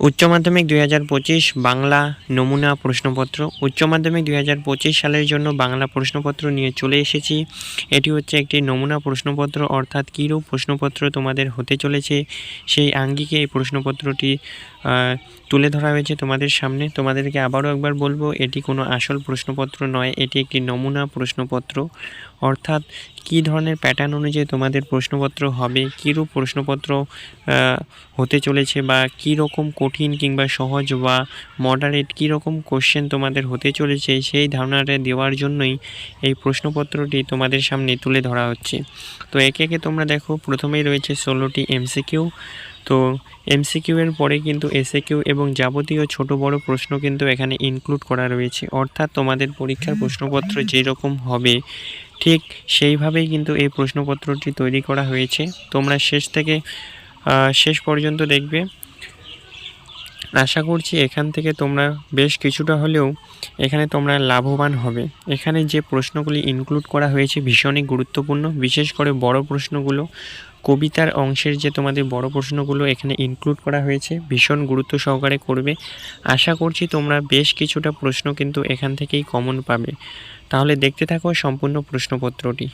উচ্চ মাধ্যমিক 2025 বাংলা নমুনা প্রশ্নপত্র। উচ্চ মাধ্যমিক 2025 সালের জন্য বাংলা প্রশ্নপত্র নিয়ে চলে এসেছি। এটি হচ্ছে একটি নমুনা প্রশ্নপত্র, অর্থাৎ কীরূপ প্রশ্নপত্র তোমাদের হতে চলেছে সেই আঙ্গিকে এই প্রশ্নপত্রটি তুলে ধরা হয়েছে তোমাদের সামনে। তোমাদেরকে আবারও একবার বলবো, এটি কোনো আসল প্রশ্নপত্র নয়, এটি একটি নমুনা প্রশ্নপত্র। অর্থাৎ কী ধরনের প্যাটার্ন অনুযায়ী তোমাদের প্রশ্নপত্র হবে, কীরূপ প্রশ্নপত্র হতে চলেছে, বা কী রকম কঠিন কিংবা সহজ বা মডারেট কী রকম কোশ্চেন তোমাদের হতে চলেছে সেই ধারণাটা দেওয়ার জন্যই এই প্রশ্নপত্রটি তোমাদের সামনে তুলে ধরা হচ্ছে। তো একে একে তোমরা দেখো, প্রথমেই রয়েছে 16টি এমসিকিউ। তো এমসিকিউ এর পরে কিন্তু এসএকিউ এবং যাবতীয় ছোট বড় প্রশ্ন কিন্তু এখানে ইনক্লুড করা রয়েছে। অর্থাৎ তোমাদের পরীক্ষার প্রশ্নপত্র যেরকম হবে ঠিক সেইভাবেই কিন্তু এই প্রশ্নপত্রটি তৈরি করা হয়েছে। তোমরা শেষ থেকে শেষ পর্যন্ত দেখবে। আশা করছি এখান থেকে তোমরা বেশ কিছুটা হলেও এখানে তোমরা লাভবান হবে। এখানে যে প্রশ্নগুলি ইনক্লুড করা হয়েছে ভীষণই গুরুত্বপূর্ণ, বিশেষ করে বড় প্রশ্নগুলো, কবিতার অংশের যে তোমাদের বড় প্রশ্নগুলো এখানে ইনক্লুড করা হয়েছে, ভীষণ গুরুত্ব সহকারে করবে। আশা করছি তোমরা বেশ কিছুটা প্রশ্ন কিন্তু এখান থেকেই কমন পাবে। তাহলে দেখতে থাকো সম্পূর্ণ প্রশ্নপত্রটি।